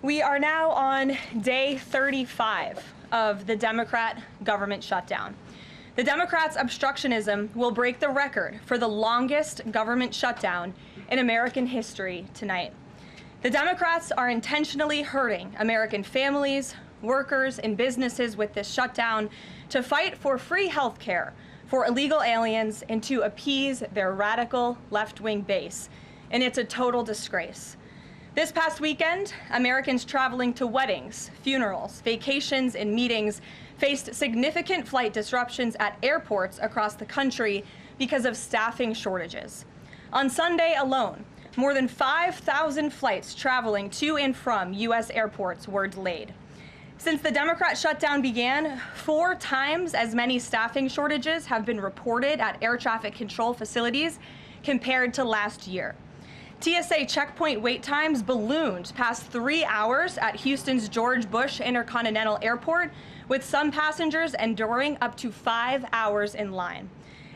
We are now on day 35 of the Democrat government shutdown. The Democrats' obstructionism will break the record for the longest government shutdown in American history tonight. The Democrats are intentionally hurting American families, workers, and businesses with this shutdown to fight for free health care for illegal aliens and to appease their radical left-wing base. And it's a total disgrace. This past weekend, Americans traveling to weddings, funerals, vacations, and meetings faced significant flight disruptions at airports across the country because of staffing shortages. On Sunday alone, more than 5,000 flights traveling to and from U.S. airports were delayed. Since the Democrat shutdown began, 4 times as many staffing shortages have been reported at air traffic control facilities compared to last year. TSA checkpoint wait times ballooned past 3 hours at Houston's George Bush Intercontinental Airport, with some passengers enduring up to 5 hours in line.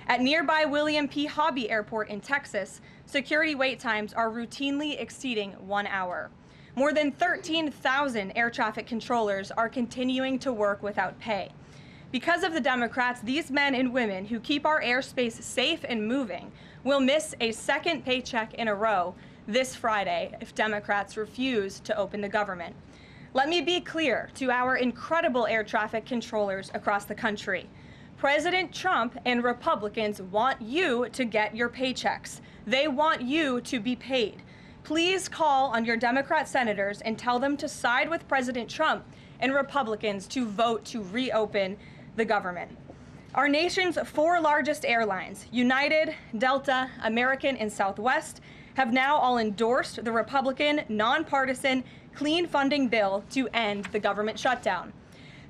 At nearby William P. Hobby Airport in Texas, security wait times are routinely exceeding 1 hour. More than 13,000 air traffic controllers are continuing to work without pay. Because of the Democrats, these men and women who keep our airspace safe and moving will miss a second paycheck in a row this Friday if Democrats refuse to open the government. Let me be clear to our incredible air traffic controllers across the country. President Trump and Republicans want you to get your paychecks. They want you to be paid. Please call on your Democrat senators and tell them to side with President Trump and Republicans to vote to reopen the government. Our nation's 4 largest airlines, United, Delta, American, and Southwest, have now all endorsed the Republican, nonpartisan, clean funding bill to end the government shutdown.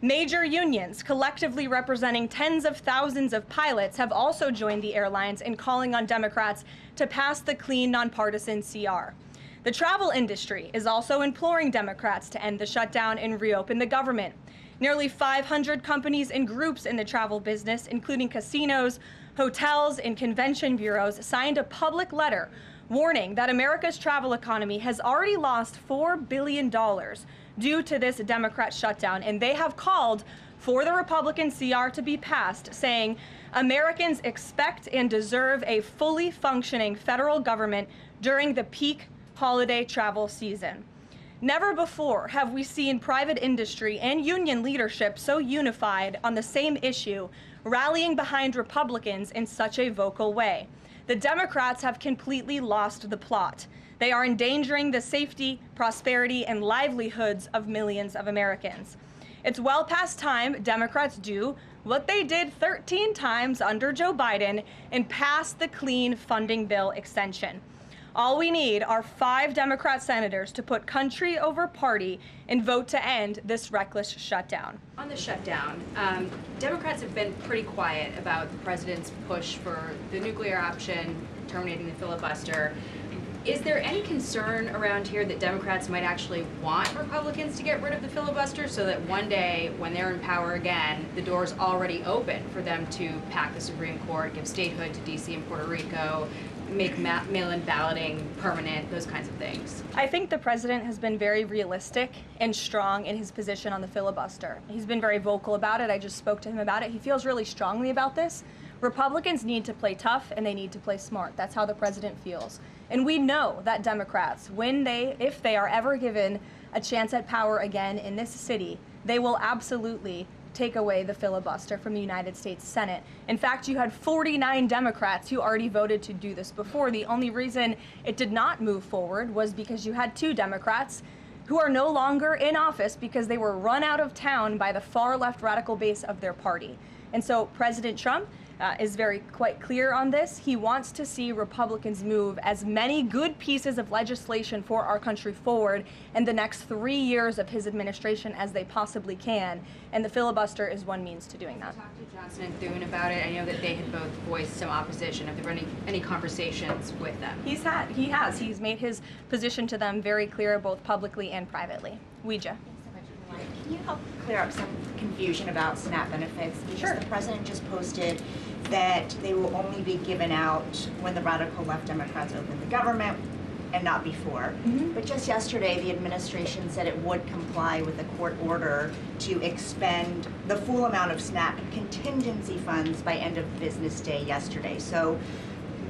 Major unions, collectively representing tens of thousands of pilots, have also joined the airlines in calling on Democrats to pass the clean, nonpartisan CR. The travel industry is also imploring Democrats to end the shutdown and reopen the government. Nearly 500 companies and groups in the travel business, including casinos, hotels, and convention bureaus, signed a public letter warning that America's travel economy has already lost $4 billion due to this Democrat shutdown, and they have called for the Republican CR to be passed, saying Americans expect and deserve a fully functioning federal government during the peak holiday travel season. Never before have we seen private industry and union leadership so unified on the same issue, rallying behind Republicans in such a vocal way. The Democrats have completely lost the plot. They are endangering the safety, prosperity, and livelihoods of millions of Americans. It's well past time Democrats do what they did 13 times under Joe Biden and pass the clean funding bill extension. All we need are 5 Democrat senators to put country over party and vote to end this reckless shutdown. On the shutdown, Democrats have been pretty quiet about the president's push for the nuclear option, terminating the filibuster. Is there any concern around here that Democrats might actually want Republicans to get rid of the filibuster so that one day, when they're in power again, the door's already open for them to pack the Supreme Court, give statehood to D.C. and Puerto Rico, make mail-in balloting permanent, those kinds of things? I think the president has been very realistic and strong in his position on the filibuster. He's been very vocal about it. I just spoke to him about it. He feels really strongly about this. Republicans need to play tough and they need to play smart. That's how the president feels. And we know that Democrats, if they are ever given a chance at power again in this city, they will absolutely take away the filibuster from the United States Senate. In fact, you had 49 Democrats who already voted to do this before. The only reason it did not move forward was because you had 2 Democrats who are no longer in office because they were run out of town by the far left radical base of their party. And so President Trump is quite clear on this. He wants to see Republicans move as many good pieces of legislation for our country forward in the next 3 years of his administration as they possibly can, and the filibuster is one means to doing that. Talked to Johnson and Thune about it. I know that they had both voiced some opposition. Have there been any conversations with them? He has. He's made his position to them very clear, both publicly and privately. Ouija. Can you help clear up some confusion about SNAP benefits? Because Sure. The president just posted that they will only be given out when the radical left Democrats open the government. and not before. But just yesterday, the administration said it would comply with a court order to expend the full amount of SNAP contingency funds by end of business day yesterday. So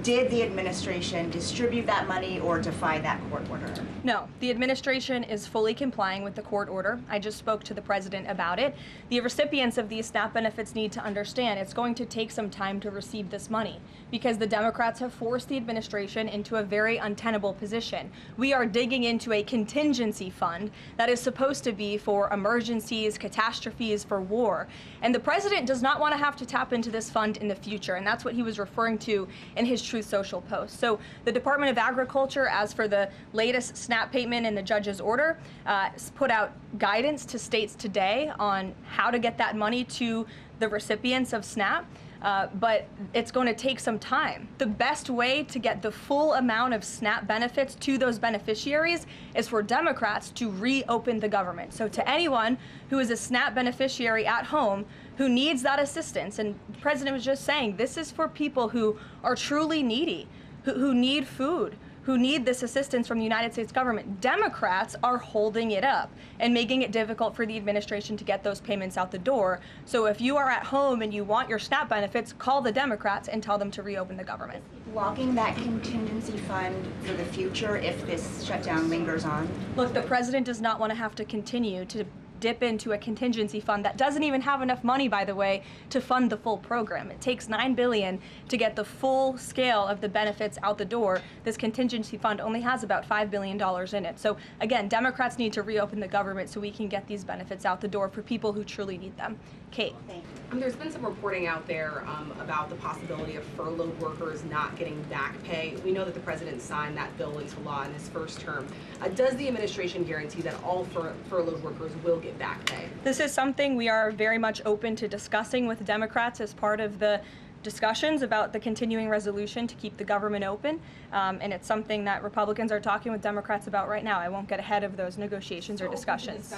did the administration distribute that money or defy that court order? No, the administration is fully complying with the court order. I just spoke to the president about it. The recipients of these SNAP benefits need to understand it's going to take some time to receive this money because the Democrats have forced the administration into a very untenable position. We are digging into a contingency fund that is supposed to be for emergencies, catastrophes, for war. And the president does not want to have to tap into this fund in the future, and that's what he was referring to in his Truth Social post. So the Department of Agriculture, as for the latest SNAP payment in the judge's order, put out guidance to states today on how to get that money to the recipients of SNAP. But it's going to take some time. The best way to get the full amount of SNAP benefits to those beneficiaries is for Democrats to reopen the government. So to anyone who is a SNAP beneficiary at home who needs that assistance, and the president was just saying, this is for people who are truly needy, who need food, who need this assistance from the United States government. Democrats are holding it up and making it difficult for the administration to get those payments out the door. So if you are at home and you want your SNAP benefits, call the Democrats and tell them to reopen the government. Blocking that contingency fund for the future if this shutdown lingers on? Look, the president does not want to have to continue to dip into a contingency fund that doesn't even have enough money, by the way, to fund the full program. It takes $9 billion to get the full scale of the benefits out the door. This contingency fund only has about $5 billion in it. So again, Democrats need to reopen the government so we can get these benefits out the door for people who truly need them. Kate. There's been some reporting out there about the possibility of furloughed workers not getting back pay. We know that the president signed that bill into law in his first term. Does the administration guarantee that all furloughed workers will get back pay? This is something we are very much open to discussing with Democrats as part of the discussions about the continuing resolution to keep the government open, and it's something that Republicans are talking with Democrats about right now. I won't get ahead of those negotiations or discussions.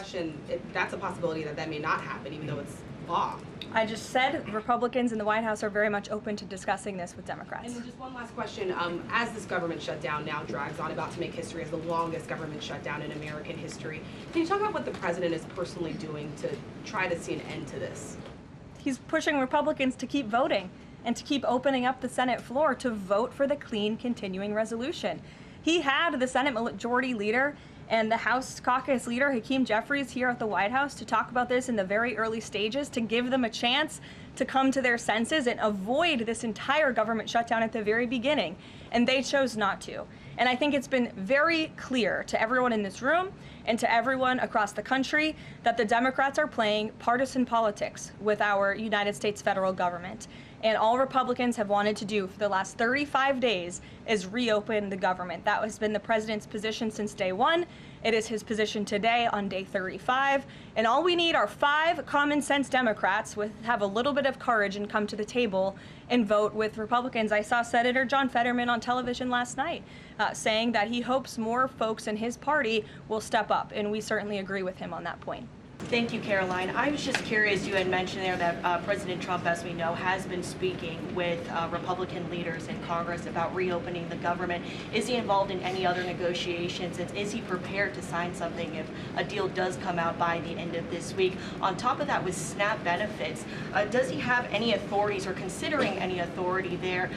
That's a possibility that may not happen, even though it's law. I just said Republicans in the White House are very much open to discussing this with Democrats. And then just one last question. As this government shutdown now drags on, about to make history as the longest government shutdown in American history, can you talk about what the president is personally doing to try to see an end to this? He's pushing Republicans to keep voting and to keep opening up the Senate floor to vote for the clean continuing resolution. He had the Senate Majority Leader and the House Caucus Leader, Hakeem Jeffries, here at the White House to talk about this in the very early stages, to give them a chance to come to their senses and avoid this entire government shutdown at the very beginning. And they chose not to. And I think it's been very clear to everyone in this room and to everyone across the country that the Democrats are playing partisan politics with our United States federal government. And all Republicans have wanted to do for the last 35 days is reopen the government. That has been the president's position since day one. It is his position today on day 35. And all we need are 5 common sense Democrats with have a little bit of courage and come to the table and vote with Republicans. I saw Senator John Fetterman on television last night saying that he hopes more folks in his party will step up. And we certainly agree with him on that point. Thank you, Karoline. I was just curious, you had mentioned there that President Trump, as we know, has been speaking with Republican leaders in Congress about reopening the government. Is he involved in any other negotiations? And is he prepared to sign something if a deal does come out by the end of this week? On top of that, with SNAP benefits, does he have any authorities or considering any authority there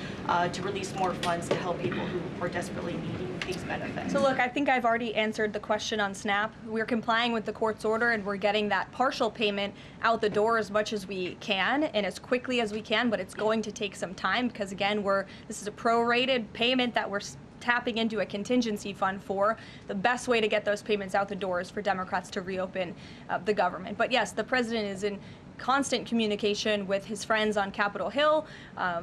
to release more funds to help people who are desperately needing these benefits? So look, I think I've already answered the question on SNAP. We're complying with the court's order and we're getting that partial payment out the door as much as we can and as quickly as we can, but it's going to take some time because again, this is a prorated payment that we're tapping into a contingency fund for. The best way to get those payments out the door is for Democrats to reopen the government. But yes, the president is in constant communication with his friends on Capitol Hill.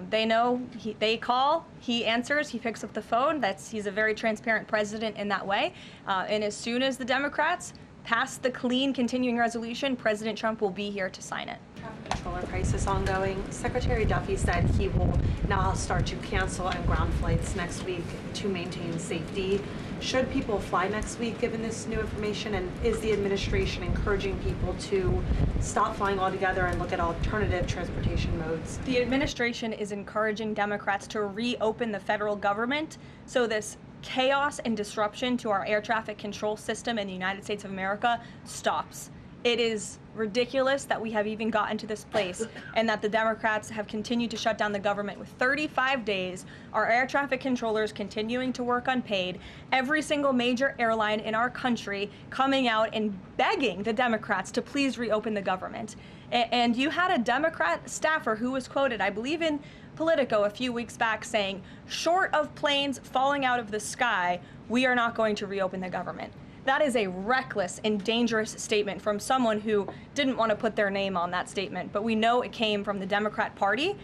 They know, they call, he answers, he picks up the phone. He's a very transparent president in that way. And as soon as the Democrats pass the clean continuing resolution, President Trump will be here to sign it. Traffic controller crisis ongoing. Secretary Duffy said he will now start to cancel and ground flights next week to maintain safety. Should people fly next week given this new information? And is the administration encouraging people to stop flying altogether and look at alternative transportation modes? The administration is encouraging Democrats to reopen the federal government so this chaos and disruption to our air traffic control system in the United States of America stops. It is ridiculous that we have even gotten to this place and that the Democrats have continued to shut down the government with 35 days, our air traffic controllers continuing to work unpaid, every single major airline in our country coming out and begging the Democrats to please reopen the government. And you had a Democrat staffer who was quoted, I believe in Politico a few weeks back, saying, short of planes falling out of the sky, we are not going to reopen the government. That is a reckless and dangerous statement from someone who didn't want to put their name on that statement, but we know it came from the Democrat Party.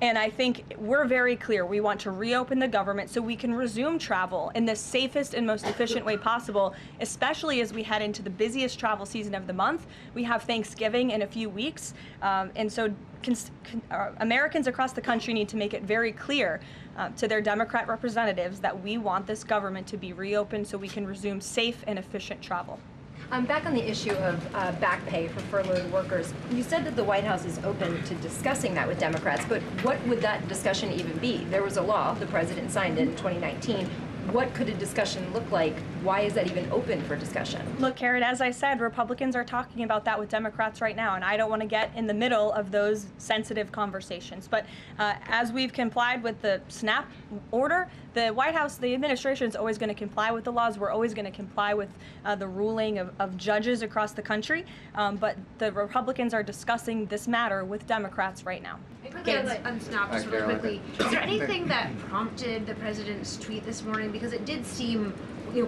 And I think we're very clear. We want to reopen the government so we can resume travel in the safest and most efficient way possible, especially as we head into the busiest travel season of the month. We have Thanksgiving in a few weeks. And so Americans across the country need to make it very clear to their Democrat representatives that we want this government to be reopened so we can resume safe and efficient travel. Back on the issue of back pay for furloughed workers, you said that the White House is open to discussing that with Democrats, but what would that discussion even be? There was a law, the president signed it in 2019. What could a discussion look like? Why is that even open for discussion? Look, Karen, as I said, Republicans are talking about that with Democrats right now, and I don't want to get in the middle of those sensitive conversations. But as we've complied with the SNAP order, the White House, the administration is always going to comply with the laws. We're always going to comply with the ruling of judges across the country. But the Republicans are discussing this matter with Democrats right now. Quickly on SNAP, just really quickly. Is there anything that prompted the president's tweet this morning? Because it did seem,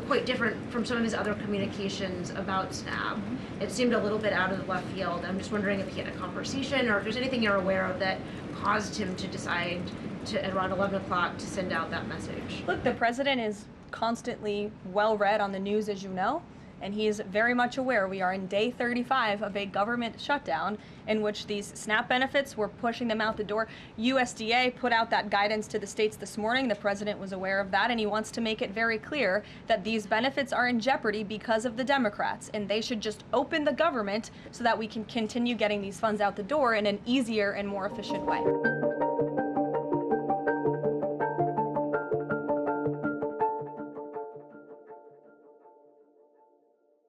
quite different from some of his other communications about SNAP. It seemed a little bit out of the left field. I'm just wondering if he had a conversation or if there's anything you're aware of that caused him to decide to, at around 11 o'clock, to send out that message. Look, the president is constantly well read on the news, as you know, and he is very much aware we are in day 35 of a government shutdown in which these SNAP benefits, we're pushing them out the door. USDA put out that guidance to the states this morning. The president was aware of that, and he wants to make it very clear that these benefits are in jeopardy because of the Democrats, and they should just open the government so that we can continue getting these funds out the door in an easier and more efficient way.